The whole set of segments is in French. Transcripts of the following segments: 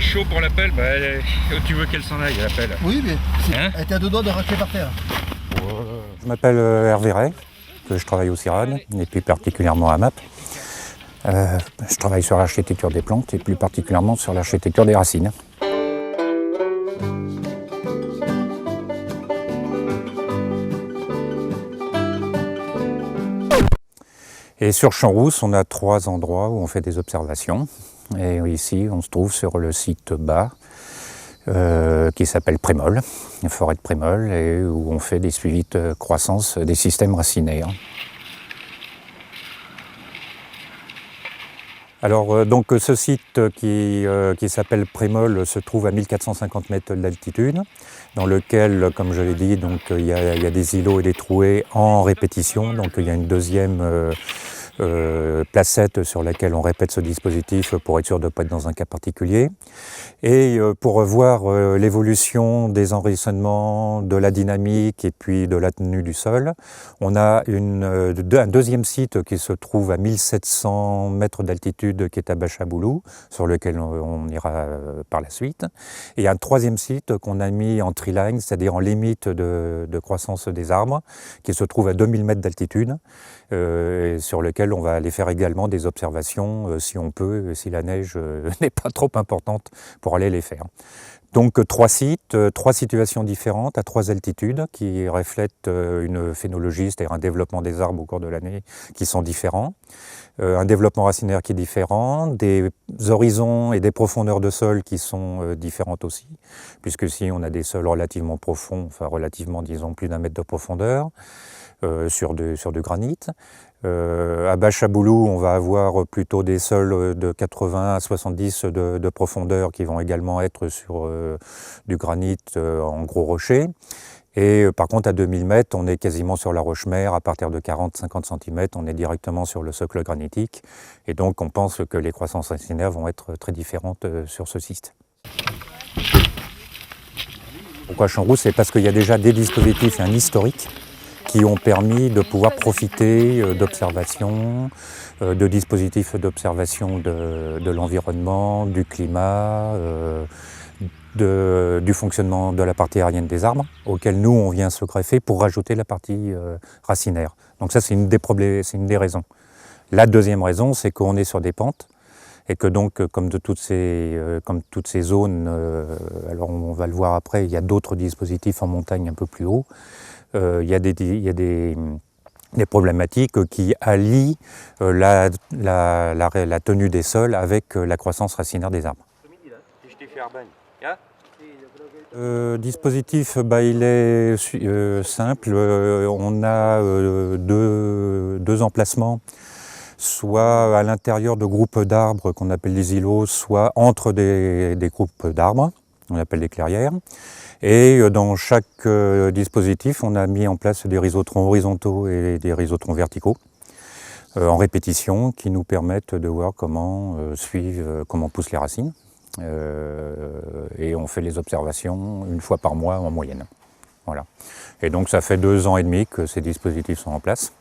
chaud pour la pelle, tu veux qu'elle s'en aille la pelle. Oui, mais elle était à deux doigts de racler par terre. Je m'appelle Hervé Ray, que je travaille au CIRAD, et plus particulièrement à MAP. Je travaille sur l'architecture des plantes, et plus particulièrement sur l'architecture des racines. Et sur Champs-Rousses, on a 3 endroits où on fait des observations. Et ici, on se trouve sur le site bas, qui s'appelle Prémol, la forêt de Prémol, et où on fait des suivis de croissance des systèmes racinaires. Alors, donc, ce site qui s'appelle Prémol se trouve à 1450 mètres d'altitude, dans lequel, comme je l'ai dit, donc, il y a des îlots et des trouées en répétition. Donc il y a une deuxième placette sur laquelle on répète ce dispositif pour être sûr de ne pas être dans un cas particulier. Et pour voir l'évolution des enracinements, de la dynamique et puis de la tenue du sol, on a un deuxième site qui se trouve à 1700 mètres d'altitude qui est à Bachaboulou, sur lequel on ira par la suite. Et un troisième site qu'on a mis en tree-line, c'est-à-dire en limite de croissance des arbres, qui se trouve à 2000 mètres d'altitude, sur lequel on va aller faire également des observations si on peut, si la neige n'est pas trop importante pour aller les faire. Donc 3 sites, 3 situations différentes à 3 altitudes qui reflètent une phénologie, c'est-à-dire un développement des arbres au cours de l'année qui sont différents, un développement racinaire qui est différent, des horizons et des profondeurs de sol qui sont différentes aussi, puisque si on a des sols relativement profonds, enfin relativement disons plus d'1 mètre de profondeur, sur du granit. À Bachaboulou, on va avoir plutôt des sols de 80 à 70 de profondeur qui vont également être sur du granit en gros rochers. Et par contre, à 2000 mètres, on est quasiment sur la roche-mère. À partir de 40-50 cm, on est directement sur le socle granitique. Et donc, on pense que les croissances racinaires vont être très différentes sur ce site. Pourquoi Champs-Rousses? C'est parce qu'il y a déjà des dispositifs et un historique qui ont permis de pouvoir profiter d'observations, de dispositifs d'observation de l'environnement, du climat, du fonctionnement de la partie aérienne des arbres, auquel nous on vient se greffer pour rajouter la partie racinaire. Donc ça c'est une des raisons. La deuxième raison, c'est qu'on est sur des pentes, et que donc, comme toutes ces zones, alors on va le voir après, il y a d'autres dispositifs en montagne un peu plus haut. Il y a des problématiques qui allient la tenue des sols avec la croissance racinaire des arbres. Le dispositif, il est simple. On a deux emplacements, soit à l'intérieur de groupes d'arbres qu'on appelle les îlots, soit entre des groupes d'arbres, on appelle des clairières. Et dans chaque dispositif, on a mis en place des rhizotrons horizontaux et des rhizotrons verticaux en répétition qui nous permettent de voir comment comment poussent les racines. Et on fait les observations 1 fois par mois en moyenne. Voilà. Et donc ça fait 2 ans et demi que ces dispositifs sont en place.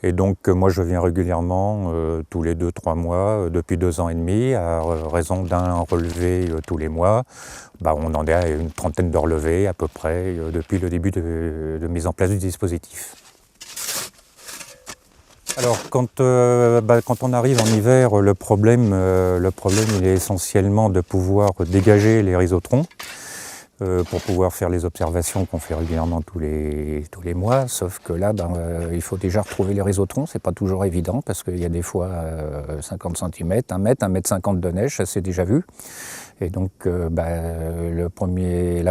Et donc moi je viens régulièrement tous les 2-3 mois depuis 2 ans et demi, à raison d'un relevé tous les mois. On en est à une trentaine de relevés à peu près depuis le début de mise en place du dispositif. Alors quand on arrive en hiver, le problème il est essentiellement de pouvoir dégager les rhizotrons pour pouvoir faire les observations qu'on fait régulièrement tous les mois, sauf que là, il faut déjà retrouver les rhizotrons, c'est pas toujours évident, parce qu'il y a des fois 50 cm, 1 mètre, 1,50 m de neige, ça c'est déjà vu. Et donc, la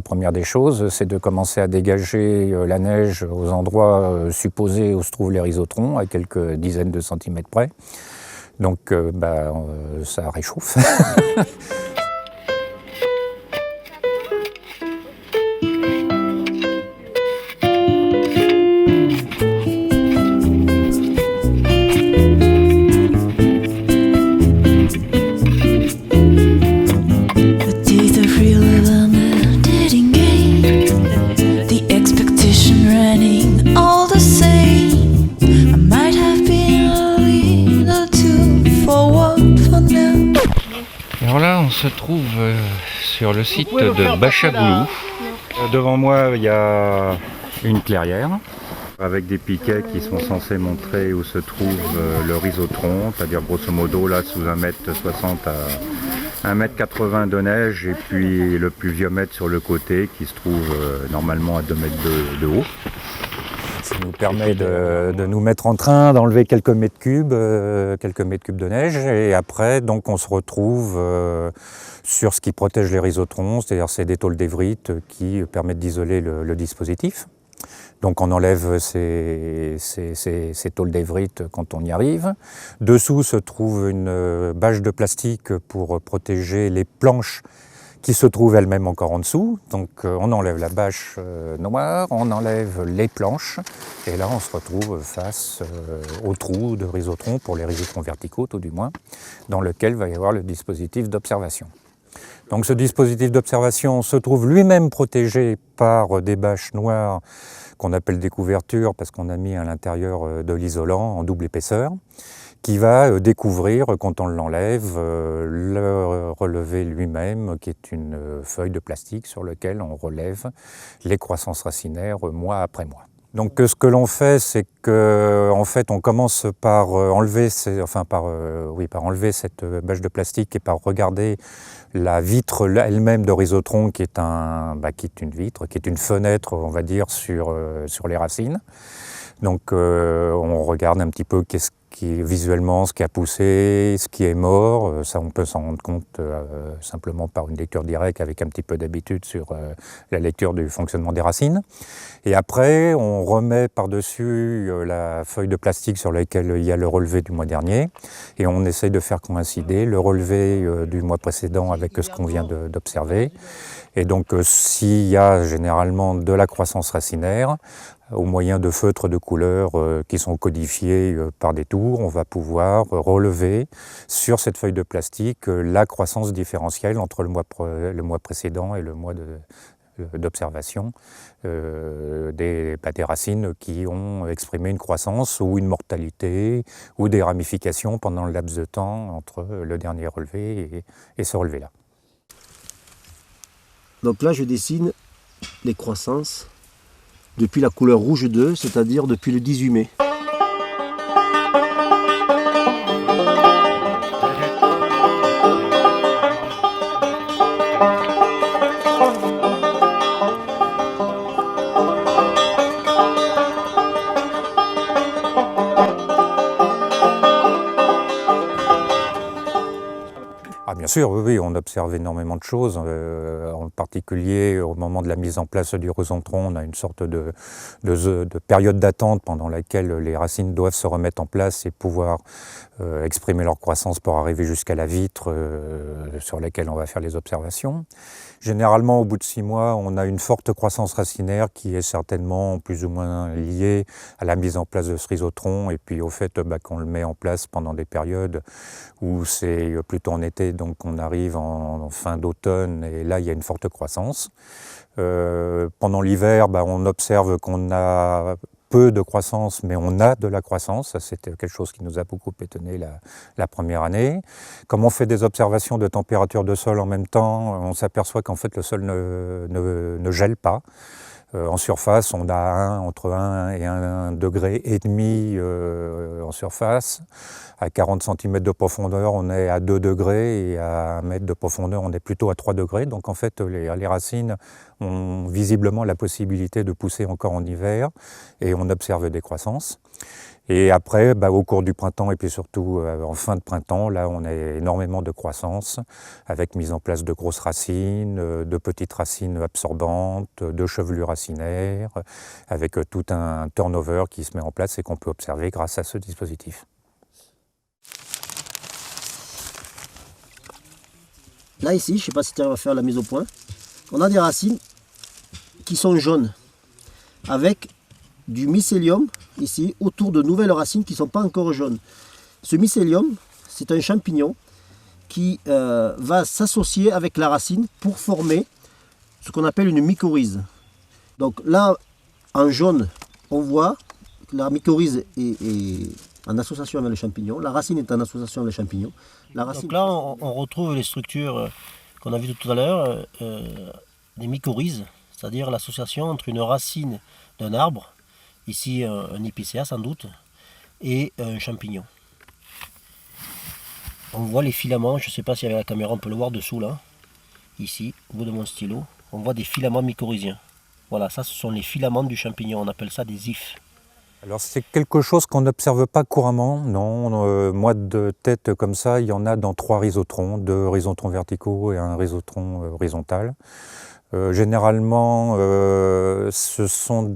première des choses, c'est de commencer à dégager la neige aux endroits supposés où se trouvent les rhizotrons, à quelques dizaines de centimètres près. Donc, ça réchauffe. trouve sur le site de Bachaboulou. Devant moi, il y a une clairière avec des piquets qui sont censés montrer où se trouve le rhizotron, c'est-à-dire grosso modo là sous 1,60 m à 1,80 m de neige, et puis le pluviomètre sur le côté qui se trouve normalement à 2 mètres de haut. Ça nous permet de nous mettre en train, d'enlever quelques mètres cubes de neige, et après donc on se retrouve sur ce qui protège les rhizotrons, c'est-à-dire c'est des tôles d'évrite qui permettent d'isoler le dispositif. Donc on enlève ces tôles d'évrite quand on y arrive. Dessous se trouve une bâche de plastique pour protéger les planches qui se trouvent elles-mêmes encore en dessous. Donc on enlève la bâche noire, on enlève les planches, et là on se retrouve face au trou de rhizotron, pour les rhizotrons verticaux tout du moins, dans lequel va y avoir le dispositif d'observation. Donc ce dispositif d'observation se trouve lui-même protégé par des bâches noires qu'on appelle des couvertures, parce qu'on a mis à l'intérieur de l'isolant en double épaisseur, qui va découvrir, quand on l'enlève, le relevé lui-même, qui est une feuille de plastique sur laquelle on relève les croissances racinaires mois après mois. Donc ce que l'on fait, c'est qu'en fait on commence par enlever cette bâche de plastique et par regarder la vitre elle-même de rhizotron, qui est une vitre, qui est une fenêtre, on va dire, sur les racines. Donc on regarde un petit peu visuellement ce qui a poussé, ce qui est mort. Ça, on peut s'en rendre compte simplement par une lecture directe, avec un petit peu d'habitude sur la lecture du fonctionnement des racines. Et après, on remet par-dessus la feuille de plastique sur laquelle il y a le relevé du mois dernier, et on essaye de faire coïncider le relevé du mois précédent avec ce qu'on vient d'observer. Et donc, s'il y a généralement de la croissance racinaire, au moyen de feutres de couleur qui sont codifiés par des tours, on va pouvoir relever sur cette feuille de plastique la croissance différentielle entre le mois précédent et le mois d'observation des racines qui ont exprimé une croissance ou une mortalité ou des ramifications pendant le laps de temps entre le dernier relevé et ce relevé-là. Donc là, je dessine les croissances depuis la couleur rouge 2, c'est-à-dire depuis le 18 mai. Bien sûr, oui, on observe énormément de choses, en particulier au moment de la mise en place du rhizotron, on a une sorte de période d'attente pendant laquelle les racines doivent se remettre en place et pouvoir exprimer leur croissance pour arriver jusqu'à la vitre sur laquelle on va faire les observations. Généralement, au bout de 6 mois, on a une forte croissance racinaire qui est certainement plus ou moins liée à la mise en place de ce rhizotron et puis au fait qu'on le met en place pendant des périodes où c'est plutôt en été, donc on arrive en fin d'automne et là il y a une forte croissance. Pendant l'hiver, on observe qu'on a peu de croissance, mais on a de la croissance. Ça, c'était quelque chose qui nous a beaucoup étonné la première année. Comme on fait des observations de température de sol en même temps, on s'aperçoit qu'en fait le sol ne gèle pas. En surface, on a entre 1 et 1,5 degré en surface. À 40 cm de profondeur, on est à 2 degrés et à 1 mètre de profondeur, on est plutôt à 3 degrés. Donc en fait, les racines ont visiblement la possibilité de pousser encore en hiver et on observe des croissances. Et après, au cours du printemps et puis surtout en fin de printemps, là on a énormément de croissance avec mise en place de grosses racines, de petites racines absorbantes, de chevelures racinaires, avec tout un turnover qui se met en place et qu'on peut observer grâce à ce dispositif. Là ici, je ne sais pas si tu arrives à faire la mise au point, on a des racines qui sont jaunes avec du mycélium ici autour de nouvelles racines qui ne sont pas encore jaunes. Ce mycélium, c'est un champignon qui va s'associer avec la racine pour former ce qu'on appelle une mycorhize. Donc là, en jaune, on voit que la mycorhize est en association avec le champignon, la racine est en association avec le champignon. Donc là, on retrouve les structures qu'on a vu tout à l'heure, des mycorhizes, c'est-à-dire l'association entre une racine d'un arbre, ici un épicéa sans doute, et un champignon. On voit les filaments, je ne sais pas si avec la caméra on peut le voir dessous là, ici, au bout de mon stylo, on voit des filaments mycorhiziens. Voilà, ça ce sont les filaments du champignon, on appelle ça des ifs. Alors c'est quelque chose qu'on n'observe pas couramment, non. Moi de tête comme ça, il y en a dans 3 rhizotrons, 2 rhizotrons verticaux et un rhizotron horizontal. Généralement, ce sont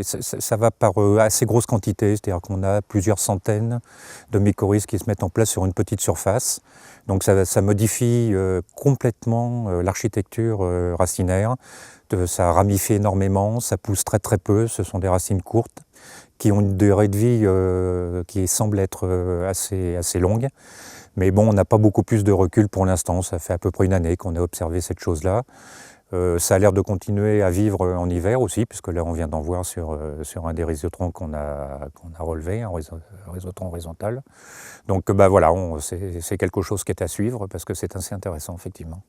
ça va par assez grosse quantité, c'est-à-dire qu'on a plusieurs centaines de mycorhizes qui se mettent en place sur une petite surface. Donc ça modifie complètement l'architecture racinaire. Ça ramifie énormément, ça pousse très très peu, ce sont des racines courtes qui ont une durée de vie qui semble être assez longue. Mais bon, on n'a pas beaucoup plus de recul pour l'instant, ça fait à peu près une année qu'on a observé cette chose-là. Ça a l'air de continuer à vivre en hiver aussi, puisque là on vient d'en voir sur un des rhizotrons qu'on a relevé, un rhizotron horizontal. Donc voilà, c'est quelque chose qui est à suivre, parce que c'est assez intéressant effectivement.